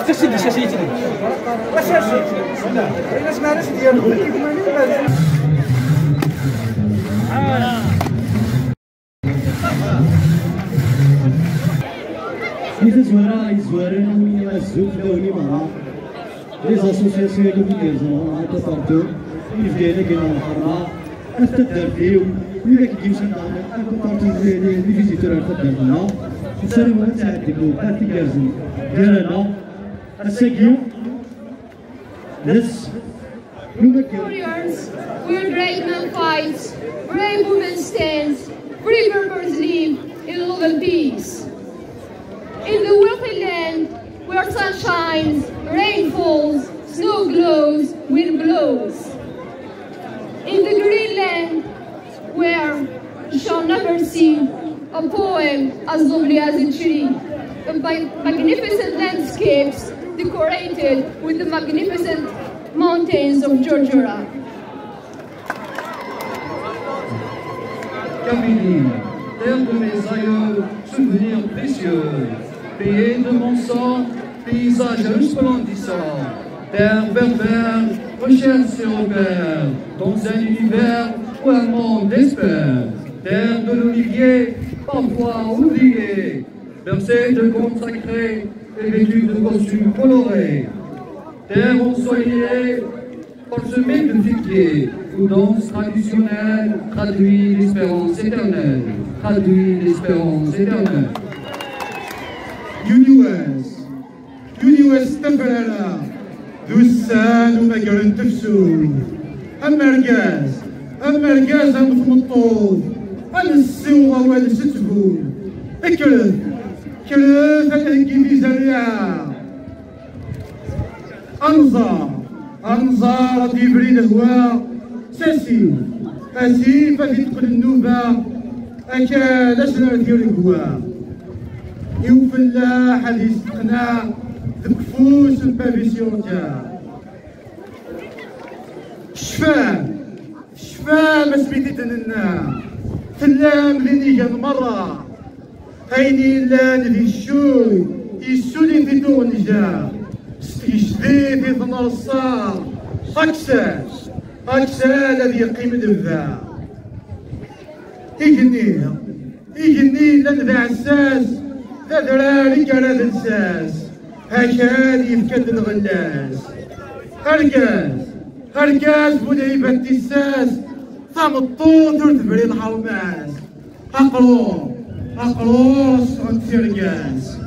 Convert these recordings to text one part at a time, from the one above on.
حتى سيدي شاشيتي واش شاشيتي علاش ما علاش ديالو إذا زوارين الزوج داولي معها لي زاسوسياسيون كوميديزون هكا بارتو يفدينا كاين الحرة حتى الدرديو وإلا كيجيو شي بارتو لي فيزيتور حتى الدردنا نسالو تاع الدبو تاع الكازون ديالنا الساكيو ناس Warriors, we're great men fight, brave women stand, free members live in love and peace. In the wealthy land where sun shines, rain falls, snow glows, wind blows. In the green land where you shall never see a poem as lovely as a tree, and by magnificent landscapes decorated with the magnificent mountains of Georgia. Kabylie, terre de mes aïeux, souvenirs précieux, pays de mon sang, paysage resplendissant, terre berbère, recherche et repère, dans un univers où un monde espère, terre de l'olivier, parfois oublié, bercée de contes sacrés et vêtue de costumes colorés. Terre ensoleillée, parsemée de figuiers, où danse traditionnelle traduit l'espérance éternelle, traduit l'espérance éternelle. يونيوس تفلالا دوسان ومقرن تفسو أما رقاز أم ثمطوف أنا السوغة وأنا ستفو كلث الهنكي ميزانية أنظار ديبري الهواء ساسي فاتي تقل النوبة أكاد أسنر ديال الهواء يوفلاح اللي يستقنع ذكفوس البابيسيون تاع شفا ما سميتي تننا تلام لي جا مرة هيني لان في الشوي يسولي في دون جا ستيشدي في ثمر الصار أكسا الذي يقيم الإبداع يجني لنبع عساس ذا دراري كان الساس هكذا يفكد الغلاس هركاز بوليبة الساس ثم الطوط وتبري الحرماس أقروس عند سيركاس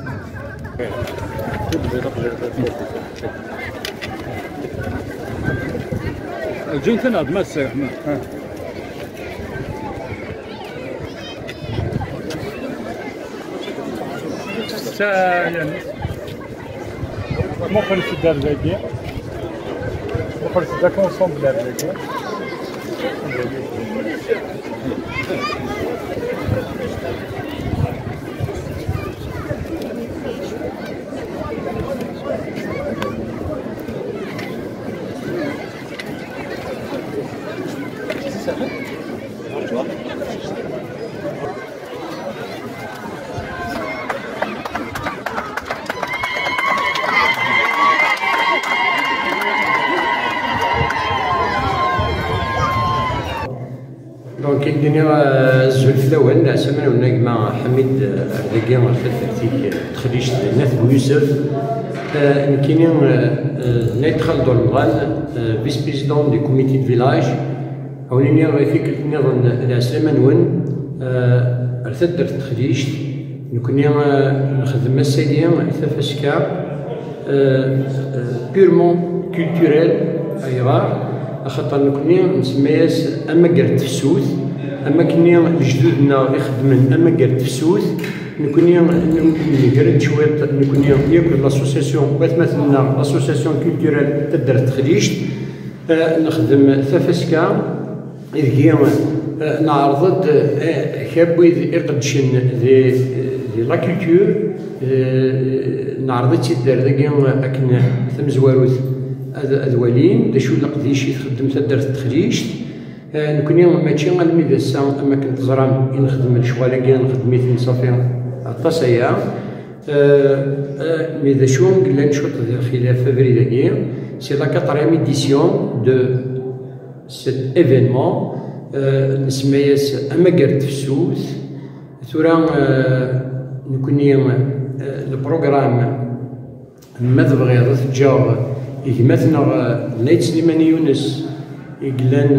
الجون تنهض ما السي رحمة يعني مخرج الدرجة مخرج دا كونسوم الدرجة دونك الدنيا الزول الأول عسامان ونجمع حميد أردقان الثلاثي تخريج ناث بويوسف نكينين نيتخل دولغان فيس بريزيدون دي كوميتي دو فيلاج أوليني غيفيك نظن العسلامة نون أرثد تخريج نكوني نخدم السيدين ثفاسكا بيرمون كولتوريل أيغار خاطر نكوني نسمياس اما قرت فسوث اما كني جدودنا يخدمن اما قرت فسوث نكوني نقرد شويه نكوني ياكل لاسوسياسيون بغيت مثلا لاسوسياسيون كولتوريل تدر تخريجت نخدم ثفاسكا إذ نعرض كابويد يقدشن ذي لا كولتور نعرض تيدار ذاك أكن ثم زواروث أذولين دا شو لقديش يخدم تدر تخريجت نكوني ماشي غير الميدسا أما كنت زرام نخدم الشغالة كاع نخدم ميتين صافي عطاسيا mais de شو قلنا نشوط خلاف فبراير c'est la 4e édition de cet événement نسميها أماكر تفسوس ثورا نكوني البروغرام ما تبغيض تجاوب يجمعنا نايت سليمان يونس يقلان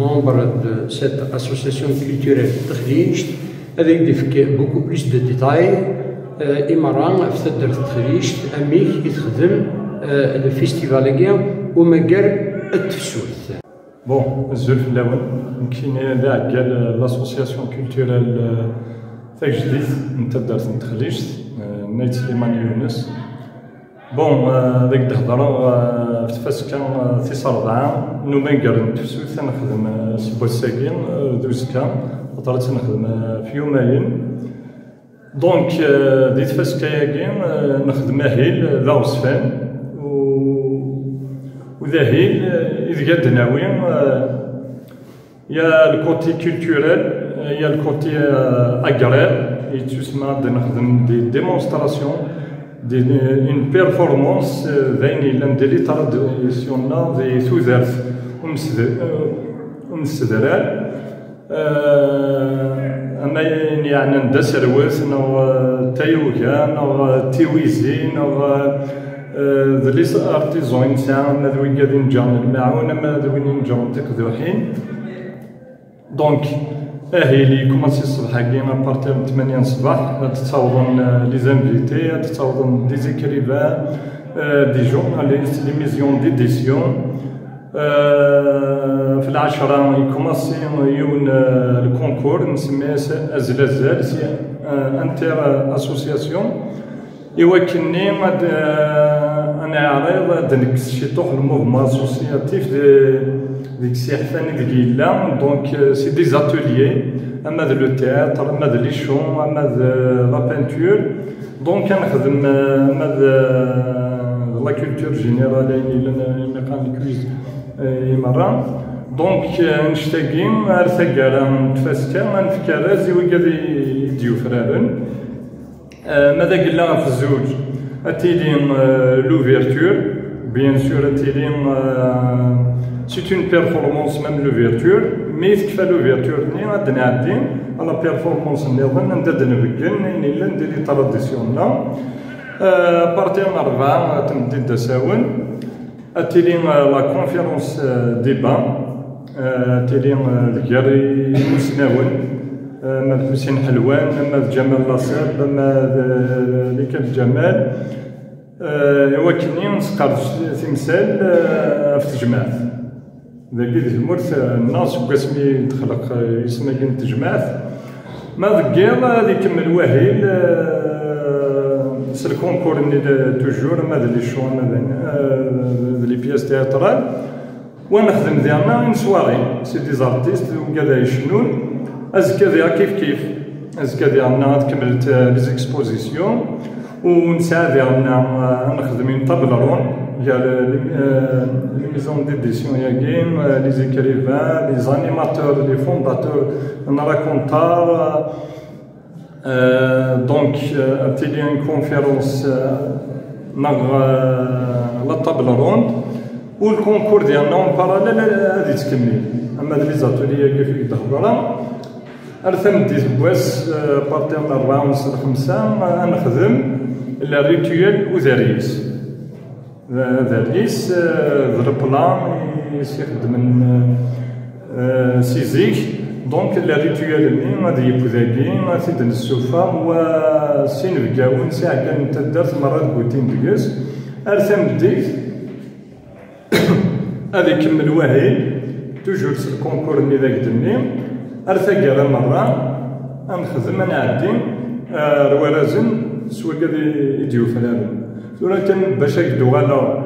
membre de cette association culturelle تخريج هذا يدفك beaucoup plus de détails إمارة في تدرس تخريج أميك يتخدم الفيستيفال كيا وماكر التفسوس. بون الزول في الاول كاين كاع لاسوسياسيون كولتورال تاع جديد نتا دارت نتخليج نايت سليمان يونس. بون داك الهضره في تفاس كان تيس 4 نوما كار نتفسو تنخدم سبوا الساكين دوز كان خاطر تنخدم في يومين دونك دي تفاس كاين نخدم ماهيل ذا وصفان وذاهيل إذا قد ناويين يا الكوتي كولتورال يا الكوتي أغرير يتسمى نخدم دي ديمونستراسيون دي اون بيرفورمانس ذاين إلا نديري تراديسيونال دي ثوذرت ومستدرال أما يعني ندا سروس نو تايوغا نو تيويزي نو ذليس ارتيزون نساء ما ذوي قاعدين نجرن الماعون ما ذوي نجرن تكذوحين دونك اهيلي كوماسي الصباح كاين ابارتير من 8 الصباح تتصاوبون لي زانفيتي تتصاوبون دي زيكريفان دي جورناليست لي ميزيون ديديسيون في 10 يكوماسي يون الكونكور نسميه ازلازال سي انتر اسوسياسيون يوكلني انا عريض نكس شي طوح الموفمون اسوسياتيف ديك السي حفاني ديلا دونك سي دي زاتوليي اما د لو تياتر اما د لي شون اما د لا بانتور دونك كنخدم اما د لا كولتور جينيرال اللي كان كويز مرة دونك نشتاقين ارثقالا نتفاسكا نفكا رازي وكادي يديو فرارن ماذا قلنا في الزوج اتيلي لوفيرتور بيان سور اتيلي سي اون بيرفورمانس ميم لوفيرتور مي تكفى لوفيرتور ني غادي نعدي على بيرفورمانس نظن ندير نبكن الا ندير تراديسيونال بارتي 4 تمدي دساون اتيلي لا كونفيرونس ديبا اتيلي الكاري مسناون ماد حسين حلوان ماد جمال لاصير ماد ليكاب جمال وكني نسقر تمثال في تجمعات ذاك المرث الناس وقسمي تخلق يسمى كاين تجمعات ما ذكير هذه كمل واهيل سي الكونكور ني توجور ماد لي شون لي بياس تياترال ونخدم ديالنا اون سواري سي دي زارتيست وكذا يشنون ازكا ديالها كيف ازكا ديالنا تكملت لي زيكسبوزيسيون ونسعى ديالنا نخدم اون طابل رون ديال لي ميزون ديديسيون يا كاين لي زيكريفان لي زانيماتور لي فونداتور نراكونتا دونك ابتدي ان كونفيرونس لا طابل روند والكونكور ديالنا اون باراليل غادي تكمل اما لي زاتولي كيف يدخلوا ارثم دي بواس بارتير 4 ونص 5 نخدم لا ريتويال وذاريس ذاريس ذا بلان يخدم سيزيك دونك لا ريتويال ني غادي يبوذاكي غادي السوفا و سين فكاون ساعه كان تدرت مرات بوتين ديكس ارثم ديك هذا يكمل واهي توجور في الكونكور اللي ذاك دني ارثقا مرة نخدم نعدي روالازن سوا كادي يديو فلان ثورا كان باش هكدو غالا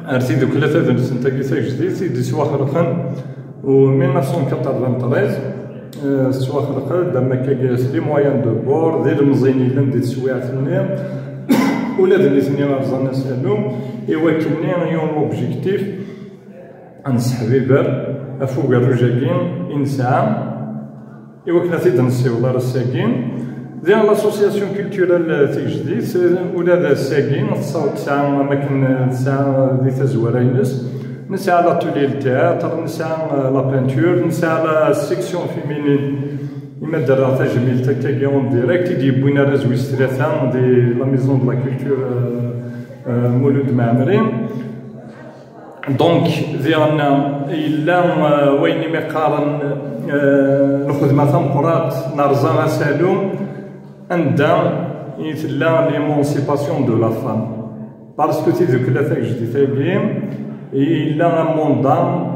ارثي دوك 3 سنه كيسا جديد سيدي سوا خلقن و 1993 سوا خلقن دما كاكاس لي مويان دو بور ديال المزينين اللي ندير سوايع ثنين ولا ذي ثنين رزانا سالو يوكلني يوم اوبجيكتيف نسحبي بار افوق الرجاكين انسان إوا كنا تيد نسيو الله الساكين ديال لاسوسياسيون كولتورال تيجديد ولا ذا الساكين تصاوب تسعة أماكن تسعة دي تزوراينس نسعى لاتولي التياتر نسعى لا بانتور نسعى لا سيكسيون فيمينين إما درا تجميل تاكاكي اون ديريكت يديبونا رازوي ستريثان دي لا ميزون دو لا كولتور مولود معمرين دونك ديالنا إلا وين مقارن الخدمة تمقرات نرزا سالوم عندها يتلا ليمونسيباسيون دو لا فام باسكو تيدوك لا تاجدي تاكيم إلا موندام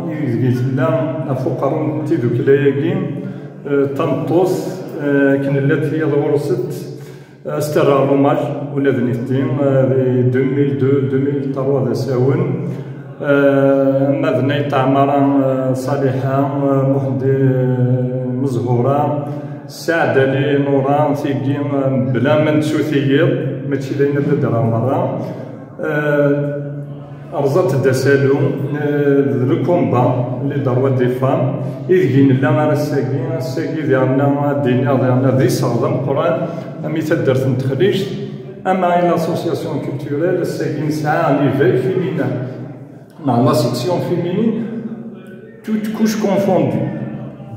يتلا فقر تيدوك لا ياكيم تنطوس كن التي غرست استرا روماج ولا ذنيتين 2002 ساون مذني تعمرا صالحة محدي مزهورة سعدة لي نوران تيجي بلا من سوثير ماشي لينا بدرا مرة أرزت دسالو الكومبا اللي داروا دي فام إذ لا غير الساقي ديالنا الدنيا ديالنا ذي صعدة مقران أمي تدرت نتخريج أما إلا أسوسياسيون كولتورال الساقي نسعى ليفاي فيمينا مع لا سيكسيون فيمينين توت كوش كونفوندو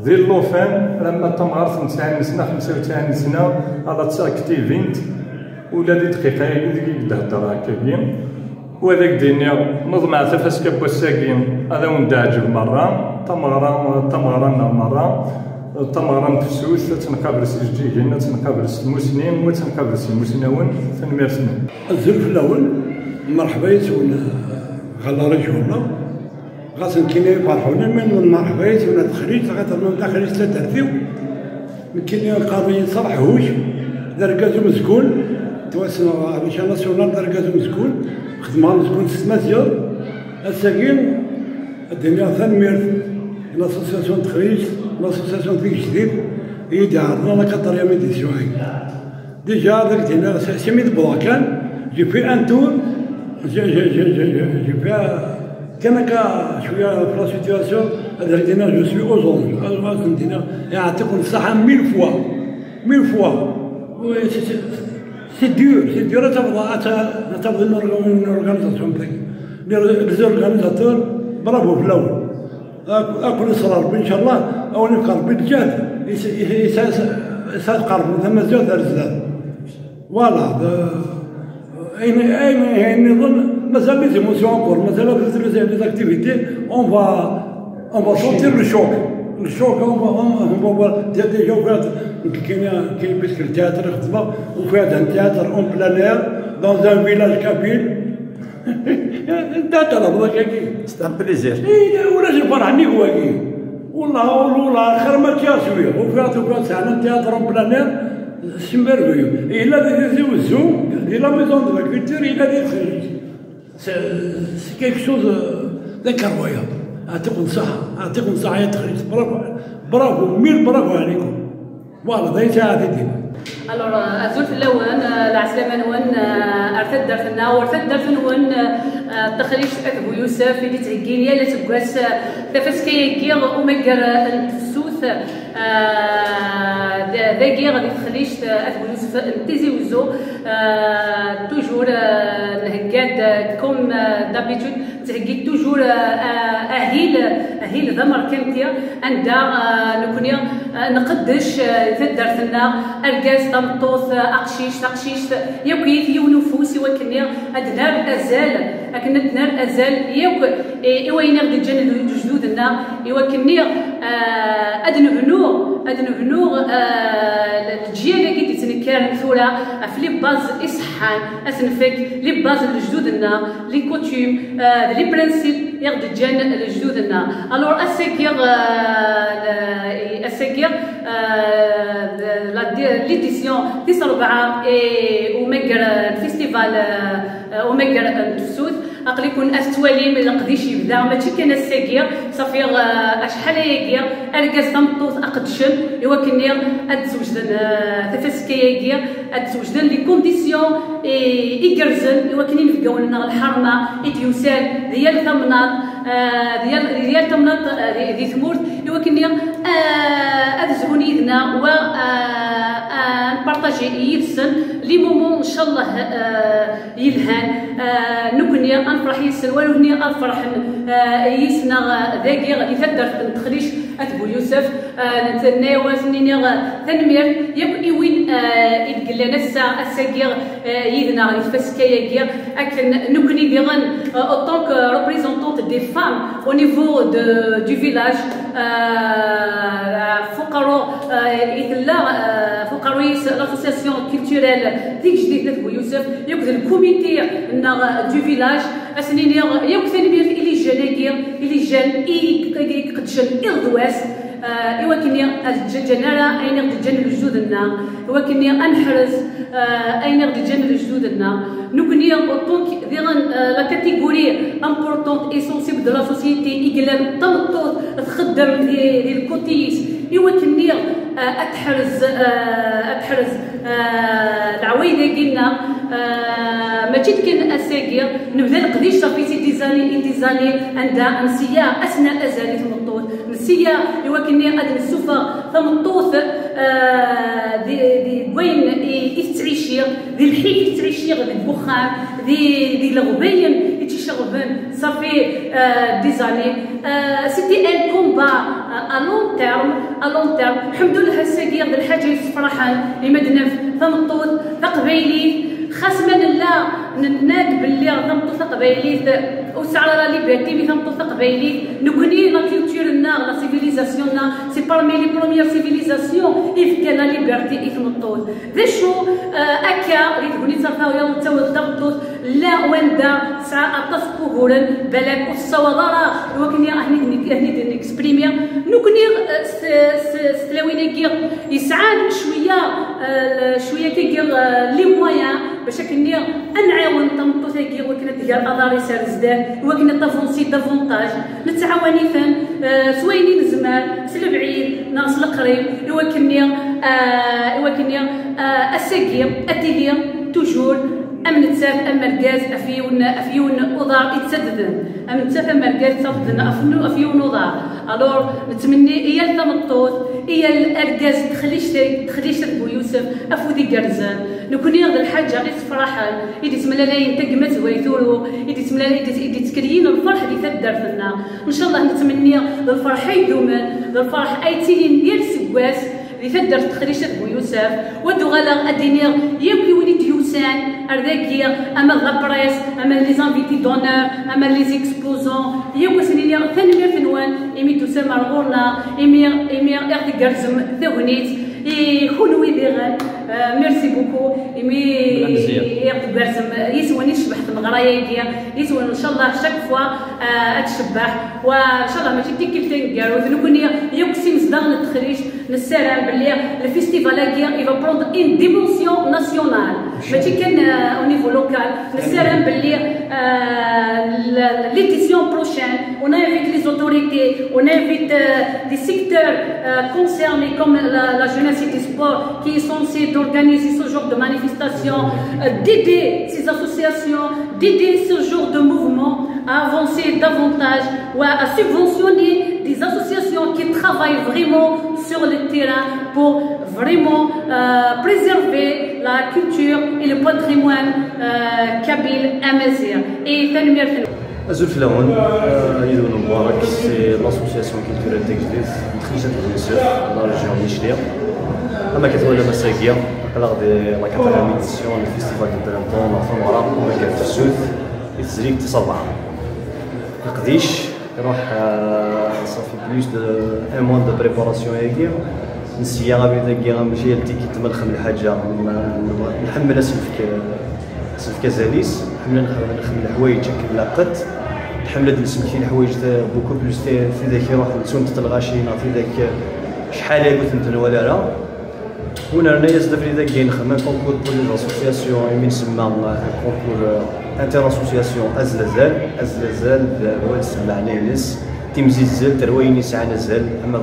ذي اللوفان لما تمغرت نسعى سنة 95 سنة على تاكتيفينت ولا دي دقيقة يدي تهدر هكاكي وهذاك دينيا نظمع تفاس كبو الساقين هذا وندعجب مرة تمغرا مرة تمغرا تفسوس تنقابل سجيجين تنقابل المسنين وتنقابل المسنون تنميرسنا الزلف الأول مرحبا يسونا غلا رجونا غاسن كينا يفرحونا من مرحبا يسونا تخريج خاطر من داخل ثلاثة رثيو كينا قالوا يصلحوش دركازو مسكون تواسنا باش ناسيونال دركازو مسكون خدمة مسكون 6 مزيان الساكين الدنيا ثانميرت لاسوسياسيون تخريج لاسوسياسيون فيك جديد هي دارنا لا كاتريام ايديسيون ديجا داك دينا سميت بلاكان جي في ان تور جي في كان شويه في لا سيتياسيون هذاك دينا جو سوي اوزون دينا يعطيكم الصحة 1000 فوا سي دور تفضل الاورغانيزاسيون لي زورغانيزاتور برافو في الاول اكل اصرار ان شاء الله او نفكر بالجهد يسقر ثم زاد الزاد فوالا اين نظن مازال لي زيموسيون انكور مازال لي اكتيفيتي اون فا سونتير لو شوك on va déjà كاين بيسك التياتر خدمه وفيها تياتر اون بلان اير دون ان فيلاج كابيل تياتر هذاك سي ان بليزير ولا جي فرحني هو والله خير ما كاين شويه وفيها ساعه تياتر اون بلان اير سيمبرغيو الا دي زو الا ميزون دو لا كولتور الا دي سي كيك شوز دانكرويابل يعطيكم الصحة يا تخريج برافو برافو عليكم فوالا ذا يساعد يدينا الوغ الزلف الاول العسلامه نون ارتد درتنا ورتد درتنون التخريج ابو يوسف اللي تهكين يا لا تبقاس تفسكي ومكر السوث ذاكي غادي تخريج ابو يوسف تيزي وزو توجور الهكاد كوم دابيتود تهكي توجور اهيل ذمر كنتيا عندها نكونيا نقدش درتنا الكاز طمطوط اقشيش يوكيت يونفوس وكنيا ادنار ازال لكن ادنار ازال يوك وين غادي تجن جدودنا يوكنيا ادنبنو الجيل اللي تتنكر ثورة في لي باز إصحان أسنفك لي باز لجدودنا لي كوتيم لي برانسيب يغد جان لجدودنا الوغ السكير ليديسيون 94 ومكر الفيستيفال ومكر تفسود أقليكون أستوالي من القديش يبدا ماشي كان الساكير صافي أشحال هيكيا أركاز تمطوط أقدشن يوكني أتزوجدن تفسكيا أتزوجدن لي كونديسيون إيكرزن يوكني نفقاو لنا الحرمة إتيوسال ديال ثمناط ديال ثمناط دي ثمورت يوكني أتزوني ذنا و نبارطاجيو بارطاجي يدسن لي مومون ان شاء الله يلهان نكني انفرح يسن ولوني افرح يسنا ذاكي غادي تقدر تخريش اتبو يوسف نتناوزني تنمير يبقي وين يتقلنا الساكير يدنا يتفسكايا اكن نكني ديغن اوطون كو ريبريزونطونت دي فام au niveau du village فقروا فقروا l'association culturelle ديك جديد تبو يوسف يوكد الكوميتي دو فيلاج اسنين يوكد نبير الي جان قدشن الدواس يوكني الجنرة أين غد جن لجدودنا يوكني أنحرز أين غد جن لجدودنا نكني أوطونك ديغن لا كاتيجوري امبورطونت اي سونسيبل دو لا سوسيتي إيكلان تنطوط تخدم ديال الكوتيس يوكني أتحرز العوايدة قلنا ماشي كان اساكير نبدا نقديش صافي دي زاني عندها نسيه اثناء الازالي تمطوط نسيه يوكني غادي نسوفا تمطوط دي وين يتعيشير دي الحيك يتعيشير دي البخام دي الغبين يتشغبن صافي دي زاني سيتي ان كومبا ا لون تيرم الحمد لله الساكير د الحاجه يفرحان لمدنا تمطوط تقبيلي خاص من لا نناد باللي تمطوط قبايليت وسعر لا ليبرتي بي تمطوط قبايليت نكوني لا كولتورنا لا سيفيليزاسيوننا سي بارمي لي بروميير سيفيليزاسيون اف كان لا ليبرتي تمطوط ذا شو اكا اللي تقولي تصافاو يلا تاود تمطوط لا وندا ساعه اتصفو غورن بلاك والصوضره وكني هني نكسبريمي نكوني ستلاويني يسعان شويه كيغير لي مويان باش كني نعاون تمطوط كي وكنا ديال اضاري سارزدان وكنا طافونسي دافونتاج نتعاوني فن سويني نزمان سل بعيد ناقص القريب وكني الساكير اتيلي توجور امن تساف امركاز افيون وضار يتسددن امن تساف امركاز تصددن افيون وضار الور نتمني هي التمطوط هي الاركاز تخليش بو يوسف افودي قرزان نكوني هذا الحاجه غير فرحان يدي تملا لا ينتقمت ويثورو يدي تملا يدي تكريين الفرح اللي تدرتنا ان شاء الله نتمني الفرح يدوم الفرح ايتيلين ديال سكواس اللي تقدر تخريش بو يوسف ودو غلا ادينير يمكن وليد يوسان ارداكي اما لابريس اما لي زانفيتي دونور اما لي زيكسبوزون يوكو سنينيا ثاني فنوان ايمي تسمى رغورنا ايمي اردي قرزم ثونيت يخونوي ديغان ميرسي بوكو ايمي يردي قرزم يسواني شبحت المغرايا يسوان ان شاء الله شاك فوا اتشبح وان شاء الله ماشي تيكيلتين كاروت نكوني يوكسي مصداغ نتخريش نسالم باللي الفيستيفال هاكي يفا بروند ان ديمونسيون ناسيونال ماشي كان او نيفو لوكال نسالم باللي l'édition prochaine on invite les autorités on invite des secteurs concernés comme la jeunesse et les sports qui est censé d'organiser ce genre de manifestation d'aider ces associations d'aider ce genre de mouvement à avancer davantage ou à subventionner des associations qui travaillent vraiment sur le terrain pour vraiment préserver la culture et le patrimoine kabyle amazigh et تنمية Azul Flaon, Yidou Moubarak, c'est l'association culturelle d'Eglis, Trisha de Youssef, dans la région de Nichlia. À ma catégorie de Massaguia, lors de la 4e édition du festival de Talenton, l'enfant Mara, au Magal du Sud, et Zrik Tessabah. Qadish, ça fait plus d'un mois de préparation à Egir. نسيا غادي داكيا ماشي هادي كيتملخم الحاجه نحمل سلف كازاليس نحمل نخدم الحوايج كلا قد نحمل نسمكي الحوايج بوكو بلوس في ذاك يروح نتسون الغاشينا في ذاك شحال قلت انت ولا لا هنا انا يزدف لي ذاك نخدم كونكور بول لاسوسياسيون يمين سما كونكور انتر اسوسياسيون ازلازال هو يسمى ناس تيمزيد زال ترويني ساعه زال اما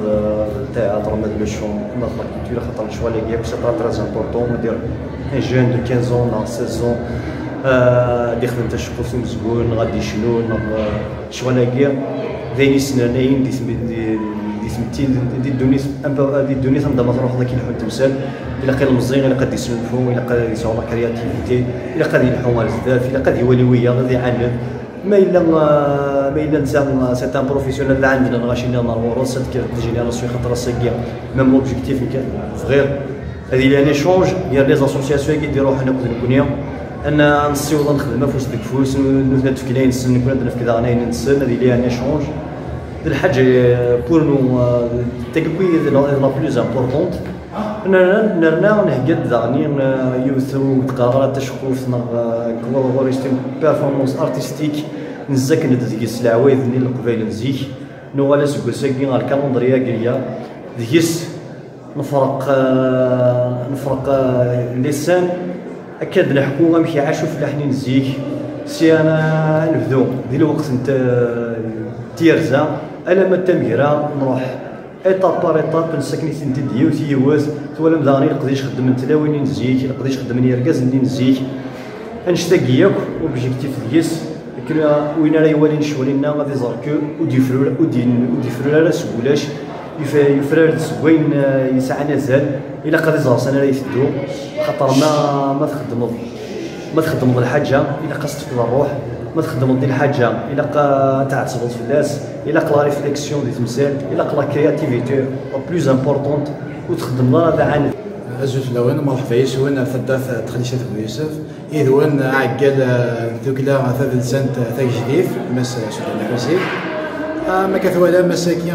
التياتر اما المشون اما الكولتور خاطر شوا لي كيا سي تري امبورطون ندير ان جون دو 15 ans 16 ans اللي خدمت الشخص مزبون غادي شنو شوا لي كيا ذيني سنانين دي تمتين دي دوني تنضم تروح ذاك يلحو التمثال الا قال المزيغ الا قد يسلفو الا قد يسوى لا كرياتيفيتي الا قد يلحو بزاف الا قد يولي ويا غادي يعلم ما الا انسان سي ان بروفيسيونيل اللي عندنا غاشينا نروحو سات دي جينيراسيون خاطر ساكيا ميم لوبجيكتيف فغير هذه لي شونج هي لي زاسوسياسيون كيديروا حنا كنا انا نصيوض نخدم في وسط الكفوس نوث في كلاين نسن نكون عندنا في كذا غناين نسن هذه لي شونج الحاجه بور نو تكوي لا بلوز امبورطونت نرنا نهجد دغني يوثو تقارات تشخوف كولابوريستيم بيرفورمانس ارتستيك نزاك نديس العوايد اللي القبيل نزيك نوغالا سكوساكي على الكالندريا كريا ديس نفرق اللسان اكاد نحكو غنمشي عاشو في لحنين زيك سي انا نبدو ديال الوقت نتا تيرزا الا ما تمهرا نروح ايطاب بار ايطاب نسكني سنتي ديو تيواز تولا مداني نقدرش نخدم التلاوين نزيك نقدرش نخدم نيركاز نزيك نشتاق ياك اوبجيكتيف ديس كنا وين راه يوالي نشوالي لنا غادي زركو وديفرو لا سكولاش يفرر سوين يسعى نزال الا قد يزهر سنه راه يفدو خاطر ما تخدم الحاجه الا قصت في الروح ما تخدم دي الحاجه الا تاع تصبط في الناس الا قلا ريفليكسيون دي تمثال الا قلا كرياتيفيتي بلوز امبورطونت وتخدم لا عن أزوج لوين مرحبا يسون فداف تخليشة يوسف إذ وين عقل ذوكلا ثلاث سنة ثاك جديد مس سلطان الحسين ما كثوالا مساكين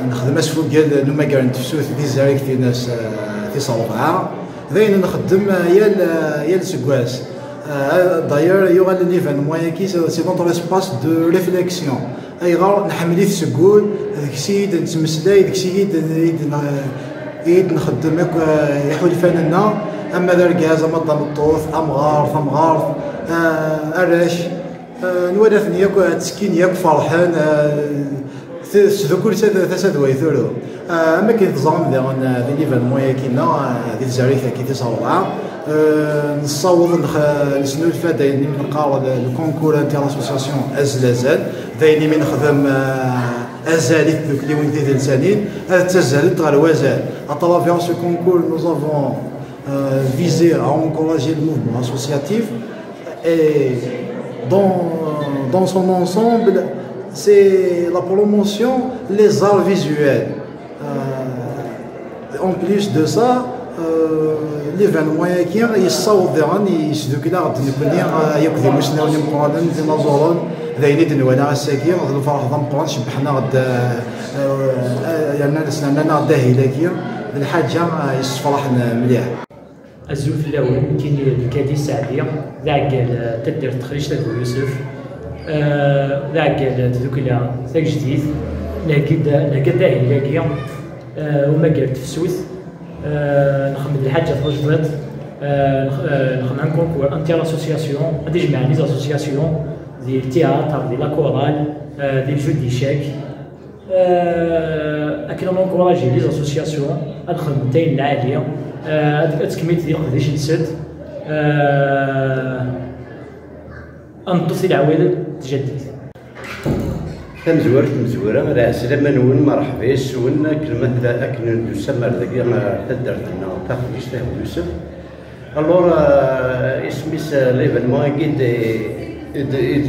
نخدم فوق قال نوما كان تفسوث دي زاريك في ناس في صوبعة ذين نخدم يال سكواس داير يوغال ليفان مويا كي سي دون لاسباس دو ريفليكسيون اي غار نحملي في سكول داك السيد نتمسلاي داك السيد نخدم يحول فننا اما ذا الكاز اما الطوف امغار ثمغار اراش نورثني ياك تسكين ياك فرحان ذكر ثلاث ويثلو اما كي تزعم ذا ليفان مويا كينا ذي الزريفه كي تصور نصوض نسنود فدايني من نقارض الكونكور انتي لاسوسياسيون ازلازال دايني من نخدم ازالت دوك لي وين ديال سنين هذا تزالت غير وزال اترافير سو كونكور نو افون فيزي ا انكوراجي لو موفمون اسوسياتيف اي dans son ensemble c'est la promotion les arts visuels en plus de ça ليفانمون كي يصاوب ديران يسدو كلا غادي نكون ياكل مسناوني مقارن ديناصورون ذايني دنوانا الساكي غادي الفرح ضم قران شبحنا غاد يعني نسنا غدا هيلاكي الحاجه يصفرح مليح الزول في الاول كاين الكادي السعديه ذا قال تدير تخريج تاع يوسف ذا قال تذوكلا ثاك جديد لقد هيلاكي وما قال تفسوث نخدم الحاجه ترجلت نخدم ان كونكور انتي لاسوسياسيون غادي يجمع لي زاسوسياسيون ديال التياتر ديال لاكورال ديال الجو دي شاك اكيد نونكوراجي لي زاسوسياسيون نخدم تاين العاليه تكميل ديال قداش نسد نطفي العوائل تجدد مزورة راه سلامة نون مرحبا يسون كلمة أكن يسمى ذاك تدرتنا تاخذ يشتهي يوسف الور اسميس ليفينمون كيد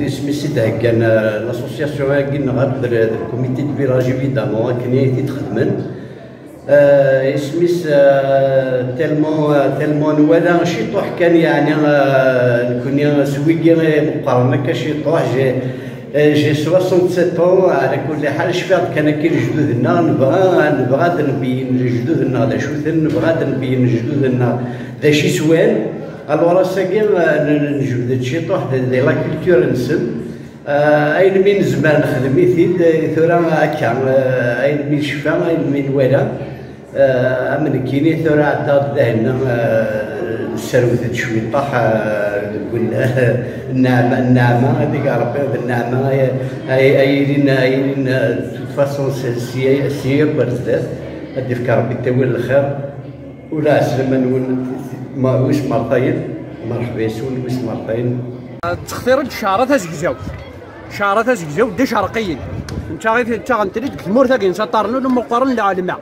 اسميس دهكان لاسوسياسيون كين غاد الكوميتي دو فيلاج ايفيدامون كنيتي تخدمن اسميس تيلمون نوالا شي طوح كان يعني نكون سويكي مقارنة كشي طوح جي 67 ans على كل حال شفاط كان كاين جدودنا نبغى نبين جدودنا لا شوثن نبغى نبين جدودنا ذا شي سوان الورا ساكين نجبد شي طوح ديال لا كولتور نسم اين من زمان نخدم يثيد ثورا هكا اين من شفا اين من ولا من كيني ثورا عطات دهنا السروث شوي طاح النعمة هذيك ربي بالنعمة ايلين فاسون سير برزدات هادي فك ربي تاويل الخير ولا سلامة نون واش مرطين مرحبا يسون واش مرطين تختار شعرات زكزاو دا شرقيين انت غير غنتريد كثمور ثاقي نسطرنو مقارن لعلماء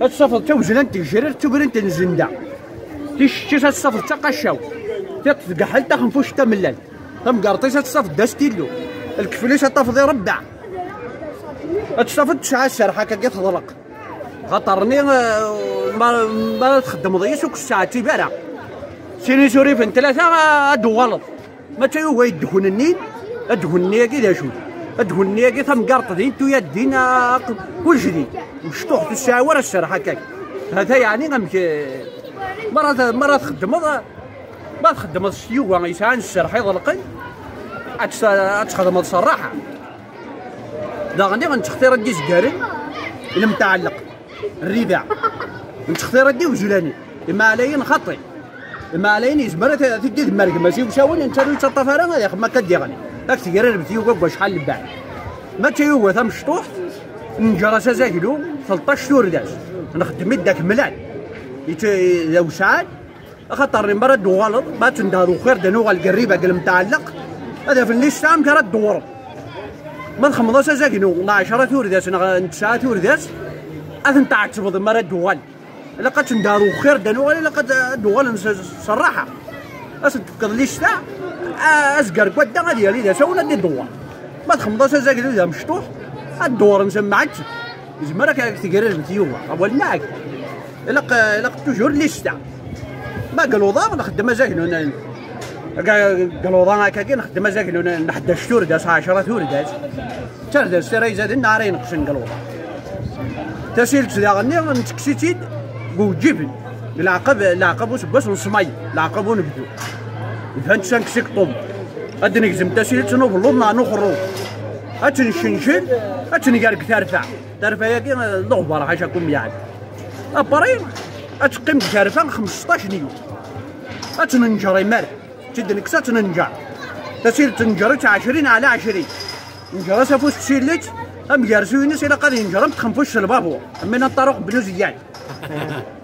الصفر توزلان تجرير تبرين تنزندا تيش الصفر تقشاو تقحل تخنفوش تملل ثم قرطيس الصفر داستيلو الكفليس الطفضي ربع الصفر تسعة السرحة كي تضلق خاطرني ما تخدم ضيس وك الساعة تيبارا سيني سوري فين ثلاثة ادو غلط ما تايو يدخل النين ادخل النية كي شو ادخل النية كي ثم قرطين تو يدين كل شيء مشطوح الساعة ورا السرحة كاك هذا يعني غمشي مرة تخدم ما تخدم السيوة يسعان السرحة يضلقن أتخدم الصراحة داغني غنتختار دي زكاري المتعلق الرباع نتختار دي وزلاني إما عليا خطي إما عليا يزمر تدي دمارك ماشي وشاون انت لو تطفرا هذا ما كديغني داك تيقرر بتيوكا شحال لباع ما تيوكا ثم مشطوح نجرس زاكلو 13 شهور داز نخدم داك ملال لو ساعات خاطر مرة غلط ما تندارو خير دانو القريبه المتعلق هذا في الليست عام كرد دور ما نخمضوش زاكنو 10 ثورداس 9 ثورداس اثن تعتبض مرة دوال الا قد تندارو خير دانو الا قد دوال صراحه اصد تفقد الليست ازقر قدا ديالي داس ولا دي دوال ما تخمضوش زاكنو اذا مشطوح الدور نسمعك زعما راك تقرر بتيوما اول معك الا توجور ليست ما قالوا نخدم زاكنو قالوا هكاكي نخدم زاكنو نحد شهور داس 10 شهور داس ترداس سيري زاد النهارين نقسن قالوا تسيلت داغني نتكسيتيد وجبن العقب وسباس نصمي العقب ونبدو فهمت سانكسيك طوم غادي نكزم تسيلت نوفلو نخرو اتنشنشن اتنقارك ترفع ياكي الضغبره حاشاكم يعني ابري اتقيم ترفع 15 يوم اتننجري مال تدنك تننجر تسير تنجرت 20 على 20 نجرة سافوس تسيلت ام جارسوينس الى قد ينجرم تخنفوش البابو من الطرق بنوزيان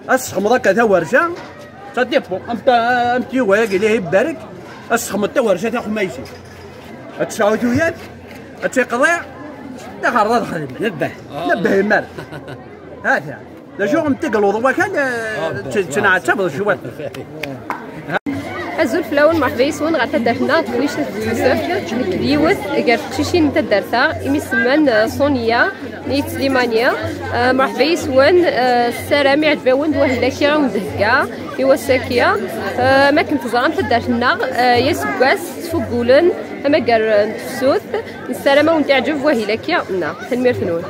اسخم كذا ورشه صديفو امتي وياك ليه يبارك اسخم تا ورشه تاخو مايسي اتساويتو ياك اتيقضيع تخرج خدمه نبه المال هذا لا شو نتقلوا ضوا كان تنعتبر شويه الزول فلاون مرحبا يسون غير تدارتنا تكويش يوسف الكريوث كاع تكشيشين تدارتا إمي سمان صونيا نيت سليمانيا مرحبا يسون السلامي عتباون وهلاكيا ومزهكا إوا ساكيا ما كنت زران تدارتنا يسكاس تفقولن أما كاع تفسوث السلامة ونتعجب وهلاكيا نا تنمير فنون